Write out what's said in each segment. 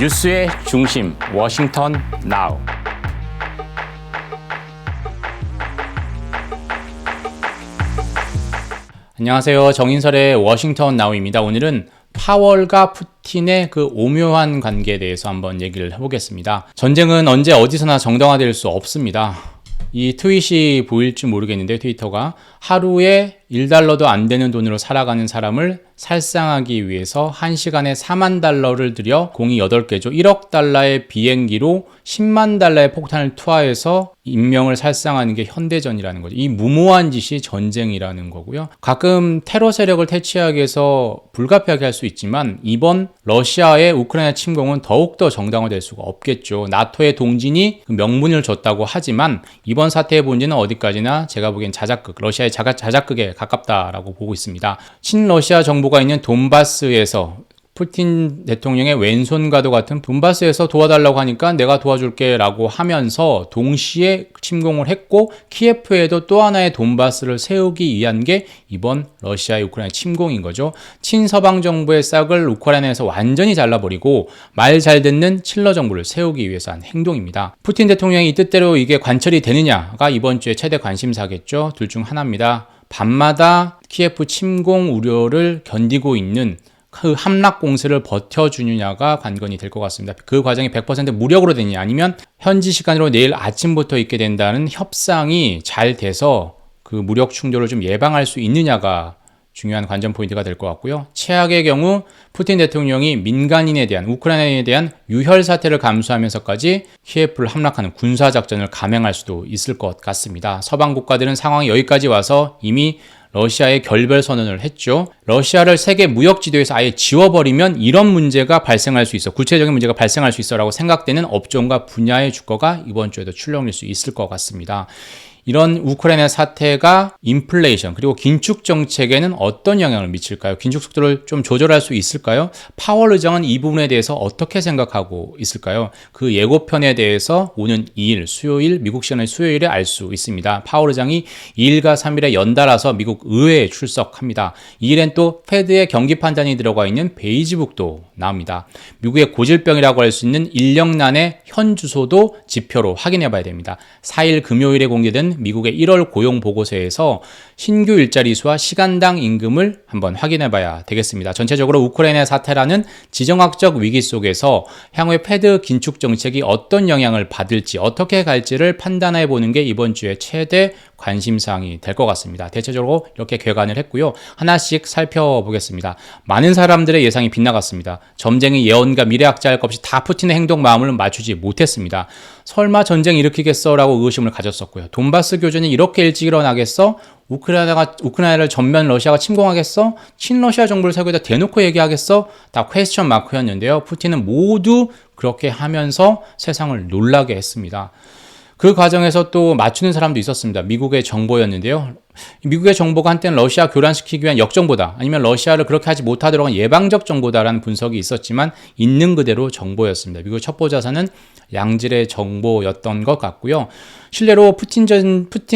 뉴스의 중심, 워싱턴 나우. 안녕하세요. 정인설의 워싱턴 나우입니다. 오늘은 파월과 푸틴의 그 오묘한 관계에 대해서 한번 얘기를 해보겠습니다. 전쟁은 언제 어디서나 정당화될 수 없습니다. 이 트윗이 보일지 모르겠는데 트위터가 하루에 1달러도 안 되는 돈으로 살아가는 사람을 살상하기 위해서 1시간에 4만 달러를 들여 공이 8개죠. 1억 달러의 비행기로 10만 달러의 폭탄을 투하해서 인명을 살상하는 게 현대전이라는 거죠. 이 무모한 짓이 전쟁이라는 거고요. 가끔 테러 세력을 퇴치하기 위해서 불가피하게 할 수 있지만 이번 러시아의 우크라이나 침공은 더욱더 정당화될 수가 없겠죠. 나토의 동진이 그 명분을 줬다고 하지만 이번 사태의 본질은 어디까지나 제가 보기엔 자작극, 러시아의 자작극에 가깝다라고 보고 있습니다. 친러시아 정부가 있는 돈바스에서 푸틴 대통령의 왼손과도 같은 돈바스에서 도와달라고 하니까 내가 도와줄게 라고 하면서 동시에 침공을 했고 키예프에도 또 하나의 돈바스를 세우기 위한 게 이번 러시아의 우크라이나 침공인 거죠. 친서방 정부의 싹을 우크라이나에서 완전히 잘라버리고 말 잘 듣는 친러 정부를 세우기 위해서 한 행동입니다. 푸틴 대통령이 이 뜻대로 이게 관철이 되느냐가 이번 주에 최대 관심사겠죠. 둘 중 하나입니다. 밤마다 키예프 침공 우려를 견디고 있는 그 함락 공세를 버텨주느냐가 관건이 될 것 같습니다. 그 과정이 100% 무력으로 되느냐 아니면 현지 시간으로 내일 아침부터 있게 된다는 협상이 잘 돼서 그 무력 충돌을 좀 예방할 수 있느냐가 중요한 관전 포인트가 될 것 같고요. 최악의 경우 푸틴 대통령이 민간인에 대한 우크라이나에 대한 유혈 사태를 감수하면서까지 키예프를 함락하는 군사작전을 감행할 수도 있을 것 같습니다. 서방 국가들은 상황이 여기까지 와서 이미 러시아에 결별 선언을 했죠. 러시아를 세계 무역 지도에서 아예 지워버리면 이런 문제가 발생할 수 있어. 구체적인 문제가 발생할 수 있어라고 생각되는 업종과 분야의 주가가 이번 주에도 출렁일 수 있을 것 같습니다. 이런 우크라이나 사태가 인플레이션 그리고 긴축 정책에는 어떤 영향을 미칠까요? 긴축 속도를 좀 조절할 수 있을까요? 파월 의장은 이 부분에 대해서 어떻게 생각하고 있을까요? 그 예고편에 대해서 오는 2일 수요일 미국 시간의 수요일에 알 수 있습니다. 파월 의장이 2일과 3일에 연달아서 미국 의회에 출석합니다. 2일엔 또 페드의 경기 판단이 들어가 있는 베이지북도 나옵니다. 미국의 고질병이라고 할 수 있는 인력난의 현 주소도 지표로 확인해 봐야 됩니다. 4일 금요일에 공개된 미국의 1월 고용 보고서에서 신규 일자리 수와 시간당 임금을 한번 확인해 봐야 되겠습니다. 전체적으로 우크라이나 사태라는 지정학적 위기 속에서 향후에 패드 긴축 정책이 어떤 영향을 받을지 어떻게 갈지를 판단해 보는 게 이번 주에 최대 관심사항이 될 것 같습니다. 대체적으로 이렇게 궤관을 했고요. 하나씩 살펴보겠습니다. 많은 사람들의 예상이 빗나갔습니다. 점쟁이 예언가 미래학자 할 것 없이 다 푸틴의 행동 마음을 맞추지 못했습니다. 설마 전쟁 일으키겠어? 라고 의심을 가졌었고요. 돈바스 교전이 이렇게 일찍 일어나겠어? 우크라이나를 전면 러시아가 침공하겠어? 친러시아 정부를 세우겠다 대놓고 얘기하겠어? 다 퀘스천 마크였는데요. 푸틴은 모두 그렇게 하면서 세상을 놀라게 했습니다. 그 과정에서 또 맞추는 사람도 있었습니다. 미국의 정보였는데요. 미국의 정보가 한때는 러시아 교란시키기 위한 역정보다 아니면 러시아를 그렇게 하지 못하도록 한 예방적 정보다라는 분석이 있었지만 있는 그대로 정보였습니다. 미국 첩보 자산은 양질의 정보였던 것 같고요. 실례로 푸틴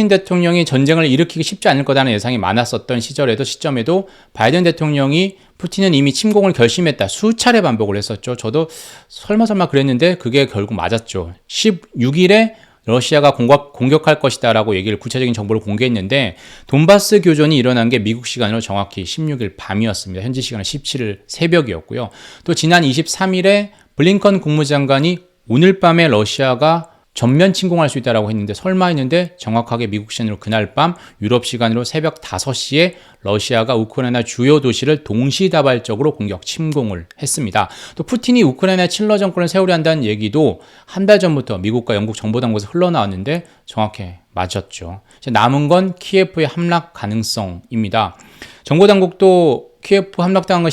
대통령이 전쟁을 일으키기 쉽지 않을 거라는 예상이 많았었던 시점에도 바이든 대통령이 푸틴은 이미 침공을 결심했다. 수차례 반복을 했었죠. 저도 설마 그랬는데 그게 결국 맞았죠. 16일에 러시아가 공격할 것이다 라고 얘기를 구체적인 정보를 공개했는데 돈바스 교전이 일어난 게 미국 시간으로 정확히 16일 밤이었습니다. 현지 시간은 17일 새벽이었고요. 또 지난 23일에 블링컨 국무장관이 오늘 밤에 러시아가 전면 침공할 수 있다고 했는데 설마 했는데 정확하게 미국 시간으로 그날 밤 유럽 시간으로 새벽 5시에 러시아가 우크라이나 주요 도시를 동시다발적으로 공격 침공을 했습니다. 또 푸틴이 우크라이나 친러 정권을 세우려 한다는 얘기도 한 달 전부터 미국과 영국 정보당국에서 흘러나왔는데 정확히 맞았죠. 이제 남은 건 키예프의 함락 가능성입니다. 정보당국도 키예프 함락당한 건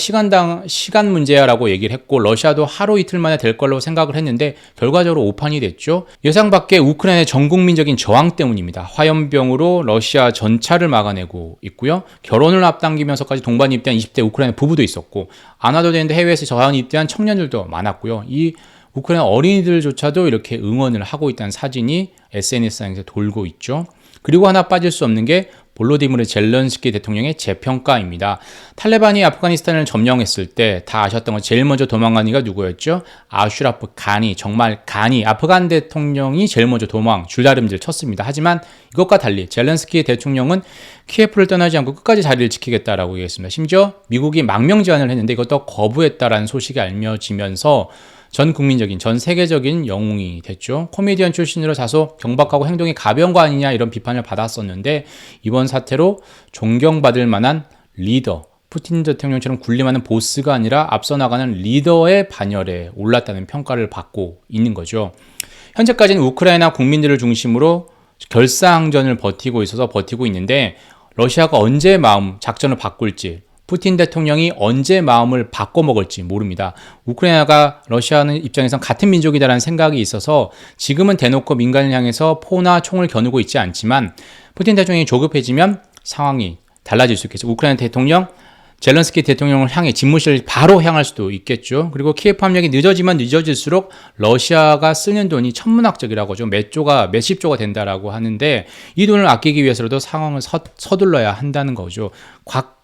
시간 문제야라고 얘기를 했고 러시아도 하루 이틀 만에 될 걸로 생각을 했는데 결과적으로 오판이 됐죠. 예상 밖의 우크라이나의 전국민적인 저항 때문입니다. 화염병으로 러시아 전차를 막아내고 있고요. 결혼을 앞당기면서까지 동반 입대한 20대 우크라이나 부부도 있었고 안 와도 되는데 해외에서 저항 입대한 청년들도 많았고요. 이 우크라이나 어린이들조차도 이렇게 응원을 하고 있다는 사진이 SNS상에서 돌고 있죠. 그리고 하나 빠질 수 없는 게 볼로디미르 젤렌스키 대통령의 재평가입니다. 탈레반이 아프가니스탄을 점령했을 때 다 아셨던 건 제일 먼저 도망간 이가 누구였죠? 아슈라프 가니, 정말 가니, 아프간 대통령이 제일 먼저 줄다름질 쳤습니다. 하지만 이것과 달리 젤렌스키 대통령은 키예프를 떠나지 않고 끝까지 자리를 지키겠다라고 얘기했습니다. 심지어 미국이 망명 제안을 했는데 이것도 거부했다라는 소식이 알려지면서 전 세계적인 영웅이 됐죠. 코미디언 출신으로 다소 경박하고 행동이 가벼운 거 아니냐 이런 비판을 받았었는데 이번 사태로 존경받을 만한 리더, 푸틴 대통령처럼 군림하는 보스가 아니라 앞서 나가는 리더의 반열에 올랐다는 평가를 받고 있는 거죠. 현재까지는 우크라이나 국민들을 중심으로 결사항전을 버티고 있는데 러시아가 언제 작전을 바꿀지, 푸틴 대통령이 언제 마음을 바꿔먹을지 모릅니다. 우크라이나가 러시아는 입장에선 같은 민족이다라는 생각이 있어서 지금은 대놓고 민간을 향해서 포나 총을 겨누고 있지 않지만 푸틴 대통령이 조급해지면 상황이 달라질 수 있겠죠. 우크라이나 대통령 젤렌스키 대통령을 향해 집무실을 바로 향할 수도 있겠죠. 그리고 키예프 함락이 늦어질수록 러시아가 쓰는 돈이 천문학적이라고 하죠. 몇십 조가 된다라고 하는데 이 돈을 아끼기 위해서라도 상황을 서둘러야 한다는 거죠.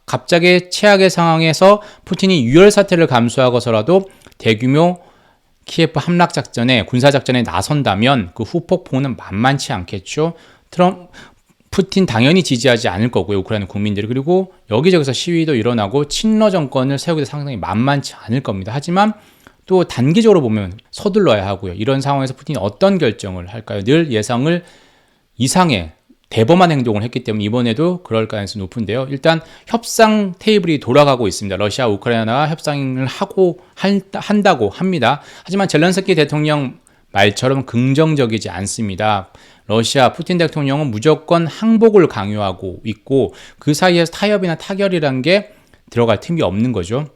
갑자기 최악의 상황에서 푸틴이 유혈 사태를 감수하고서라도 대규모 키예프 함락 작전에 군사작전에 나선다면 그 후폭풍은 만만치 않겠죠. 푸틴 당연히 지지하지 않을 거고요. 우크라이나 국민들이. 그리고 여기저기서 시위도 일어나고 친러 정권을 세우기도 상당히 만만치 않을 겁니다. 하지만 또 단기적으로 보면 서둘러야 하고요. 이런 상황에서 푸틴이 어떤 결정을 할까요? 늘 예상을 이상의 대범한 행동을 했기 때문에 이번에도 그럴 가능성이 높은데요. 일단 협상 테이블이 돌아가고 있습니다. 러시아, 우크라이나가 협상을 한다고 합니다. 하지만 젤렌스키 대통령 말처럼 긍정적이지 않습니다. 러시아 푸틴 대통령은 무조건 항복을 강요하고 있고 그 사이에서 타협이나 타결이란 게 들어갈 틈이 없는 거죠.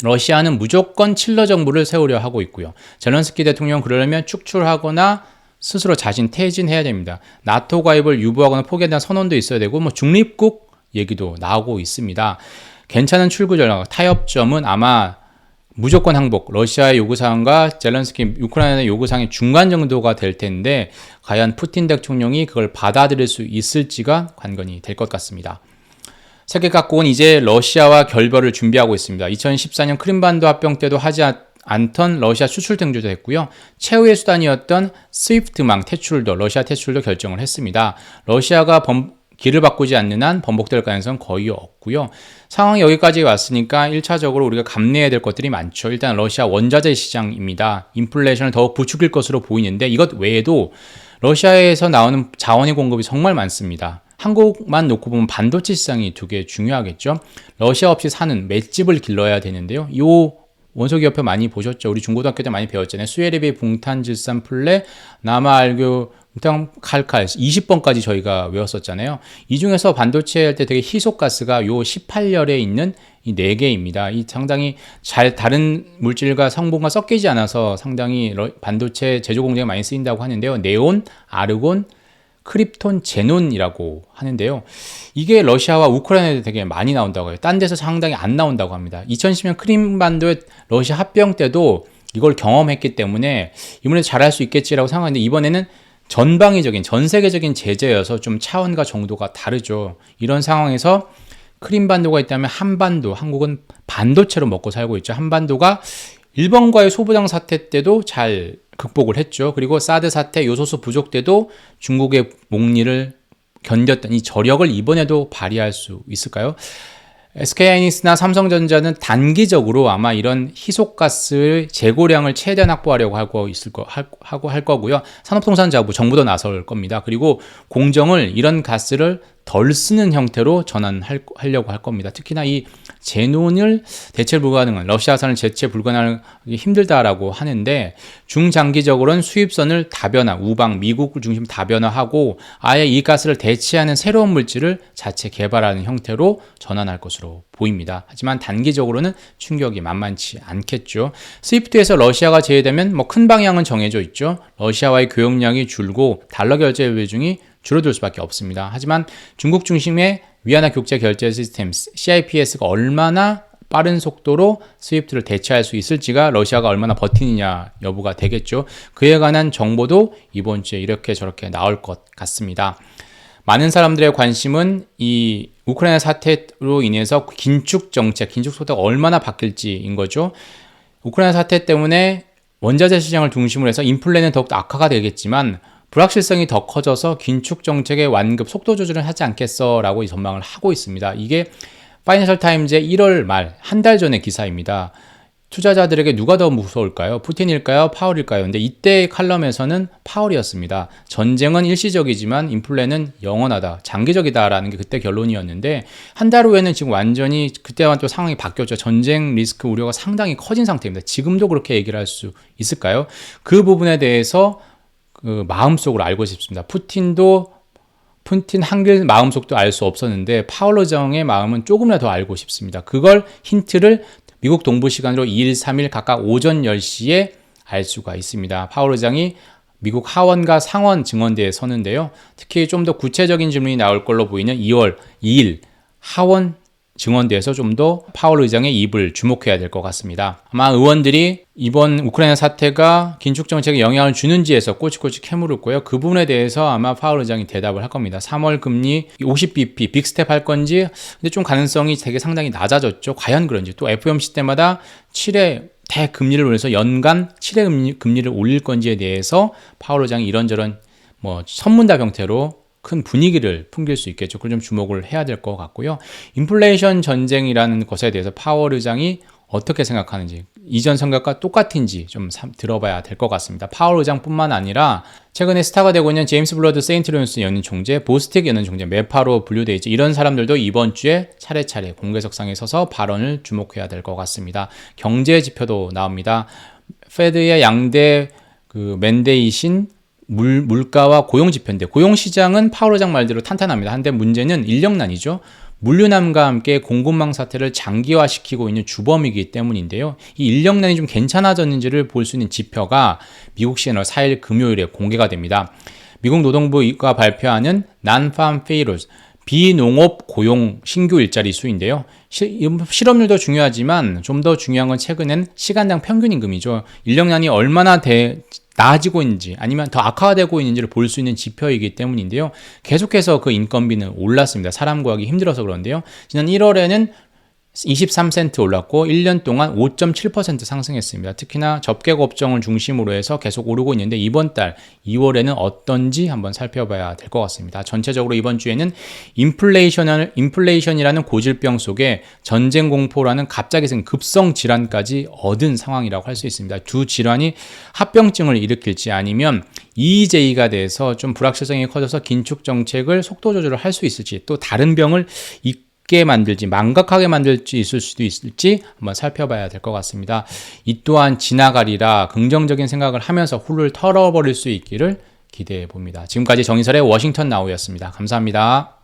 러시아는 무조건 칠러 정부를 세우려 하고 있고요. 젤렌스키 대통령 그러려면 축출하거나 스스로 자신 퇴진해야 됩니다. 나토 가입을 유보하거나 포기한다는 선언도 있어야 되고 중립국 얘기도 나오고 있습니다. 괜찮은 출구 전략, 타협점은 아마 무조건 항복, 러시아의 요구사항과 젤렌스키 우크라이나의 요구사항의 중간 정도가 될 텐데 과연 푸틴 대통령이 그걸 받아들일 수 있을지가 관건이 될 것 같습니다. 세계 각국은 이제 러시아와 결별을 준비하고 있습니다. 2014년 크림반도 합병 때도 하지 않던 러시아 수출 등조도 했고요. 최후의 수단이었던 스위프트망 퇴출도, 러시아 퇴출도 결정을 했습니다. 러시아가 길을 바꾸지 않는 한 번복될 가능성은 거의 없고요. 상황이 여기까지 왔으니까 1차적으로 우리가 감내해야 될 것들이 많죠. 일단 러시아 원자재 시장입니다. 인플레이션을 더욱 부추길 것으로 보이는데 이것 외에도 러시아에서 나오는 자원의 공급이 정말 많습니다. 한국만 놓고 보면 반도체 시장이 되게 중요하겠죠. 러시아 없이 사는 맷집을 길러야 되는데요. 이 원소기업표 많이 보셨죠? 우리 중고등학교 때 많이 배웠잖아요. 수에르비 붕탄질산 플레 남아알교 칼칼 20번까지 저희가 외웠었잖아요. 이 중에서 반도체 할 때 되게 희소가스가 요 18열에 있는 이 4개입니다. 이 상당히 다른 물질과 성분과 섞이지 않아서 상당히 반도체 제조 공정에 많이 쓰인다고 하는데요. 네온, 아르곤, 크립톤, 제논이라고 하는데요. 이게 러시아와 우크라이나에 되게 많이 나온다고 해요. 딴 데서 상당히 안 나온다고 합니다. 2010년 크림반도의 러시아 합병 때도 이걸 경험했기 때문에 이번에 잘할 수 있겠지라고 생각하는데 이번에는 전방위적인 전 세계적인 제재여서 좀 차원과 정도가 다르죠. 이런 상황에서 크림반도가 있다면 한국은 반도체로 먹고 살고 있죠. 한반도가 일본과의 소부장 사태 때도 잘 극복을 했죠. 그리고 사드 사태 요소수 부족 때도 중국의 목리를 견뎠던 이 저력을 이번에도 발휘할 수 있을까요? SK하이닉스나 삼성전자는 단기적으로 아마 이런 희소가스 재고량을 최대한 확보하려고 할 거고요. 산업통상자부 정부도 나설 겁니다. 그리고 공정을 이런 가스를 덜 쓰는 형태로 전환하려고 할 겁니다. 특히나 이 제논을 대체 불가능한 러시아산을 대체 불가능하기 힘들다라고 하는데 중장기적으로는 수입선을 다변화, 우방, 미국을 중심 다변화하고 아예 이 가스를 대체하는 새로운 물질을 자체 개발하는 형태로 전환할 것으로 보입니다. 하지만 단기적으로는 충격이 만만치 않겠죠. 스위프트에서 러시아가 제외되면 큰 방향은 정해져 있죠. 러시아와의 교역량이 줄고 달러 결제 비중이 줄어들 수밖에 없습니다. 하지만 중국 중심의 위안화 국제 결제 시스템 CIPS가 얼마나 빠른 속도로 스위프트를 대체할 수 있을지가 러시아가 얼마나 버티느냐 여부가 되겠죠. 그에 관한 정보도 이번 주에 이렇게 저렇게 나올 것 같습니다. 많은 사람들의 관심은 이 우크라이나 사태로 인해서 긴축 정책, 긴축 속도가 얼마나 바뀔지인 거죠. 우크라이나 사태 때문에 원자재 시장을 중심으로 해서 인플레는 더욱더 악화가 되겠지만 불확실성이 더 커져서 긴축 정책의 완급 속도 조절을 하지 않겠어라고 전망을 하고 있습니다. 이게 파이낸셜 타임즈의 1월 말 한 달 전의 기사입니다. 투자자들에게 누가 더 무서울까요? 푸틴일까요? 파월일까요? 근데 이때 칼럼에서는 파월이었습니다. 전쟁은 일시적이지만 인플레는 영원하다, 장기적이다라는 게 그때 결론이었는데 한 달 후에는 지금 완전히 그때와 또 상황이 바뀌었죠. 전쟁 리스크 우려가 상당히 커진 상태입니다. 지금도 그렇게 얘기를 할 수 있을까요? 그 부분에 대해서 그 마음속으로 알고 싶습니다. 푸틴 한길 마음속도 알 수 없었는데 파월 의장의 마음은 조금이라도 더 알고 싶습니다. 그걸 힌트를 미국 동부 시간으로 2일, 3일 각각 오전 10시에 알 수가 있습니다. 파월 의장이 미국 하원과 상원 증언대에 서는데요. 특히 좀 더 구체적인 질문이 나올 걸로 보이는 2월 2일 하원 증언대에서 좀 더 파월 의장의 입을 주목해야 될 것 같습니다. 아마 의원들이 이번 우크라이나 사태가 긴축 정책에 영향을 주는지에서 꼬치꼬치 캐물을 거예요. 그 부분에 대해서 아마 파월 의장이 대답을 할 겁니다. 3월 금리 50bp 빅스텝 할 건지, 근데 좀 가능성이 되게 상당히 낮아졌죠. 과연 그런지. 또 FOMC 때마다 7회 대금리를 올려서 연간 7회 금리를 올릴 건지에 대해서 파월 의장이 이런저런 선문답 형태로 큰 분위기를 풍길 수 있겠죠. 그걸 좀 주목을 해야 될 것 같고요. 인플레이션 전쟁이라는 것에 대해서 파월 의장이 어떻게 생각하는지, 이전 생각과 똑같은지 좀 들어봐야 될 것 같습니다. 파월 의장뿐만 아니라 최근에 스타가 되고 있는 제임스 블러드 세인트루이스 연은총재, 보스틱 연은총재, 매파로 분류되어 있죠. 이런 사람들도 이번 주에 차례차례 공개석상에 서서 발언을 주목해야 될 것 같습니다. 경제 지표도 나옵니다. 페드의 양대 맨데이신 물가와 고용 지표인데, 고용 시장은 파월 의장 말대로 탄탄합니다. 한데 문제는 인력난이죠. 물류난과 함께 공급망 사태를 장기화시키고 있는 주범이기 때문인데요. 이 인력난이 좀 괜찮아졌는지를 볼 수 있는 지표가 미국 시간으로 4일 금요일에 공개가 됩니다. 미국 노동부가 발표하는 Non-Farm Payrolls, 비농업 고용 신규 일자리 수인데요. 실업률도 중요하지만 좀 더 중요한 건 최근엔 시간당 평균 임금이죠. 인력난이 얼마나 나아지고 있는지 아니면 더 악화되고 있는지를 볼 수 있는 지표이기 때문인데요. 계속해서 그 인건비는 올랐습니다. 사람 구하기 힘들어서 그런데요. 지난 1월에는 23센트 올랐고 1년 동안 5.7% 상승했습니다. 특히나 접객 업종을 중심으로 해서 계속 오르고 있는데 이번 달 2월에는 어떤지 한번 살펴봐야 될 것 같습니다. 전체적으로 이번 주에는 인플레이션이라는 고질병 속에 전쟁 공포라는 갑자기 생긴 급성 질환까지 얻은 상황이라고 할 수 있습니다. 두 질환이 합병증을 일으킬지 아니면 EJ가 돼서 좀 불확실성이 커져서 긴축 정책을 속도 조절을 할 수 있을지, 또 다른 병을 만들지, 망각하게 만들지 있을 수도 있을지 한번 살펴봐야 될 것 같습니다. 이 또한 지나가리라 긍정적인 생각을 하면서 훌훌 털어버릴 수 있기를 기대해 봅니다. 지금까지 정인설의 워싱턴 나우였습니다. 감사합니다.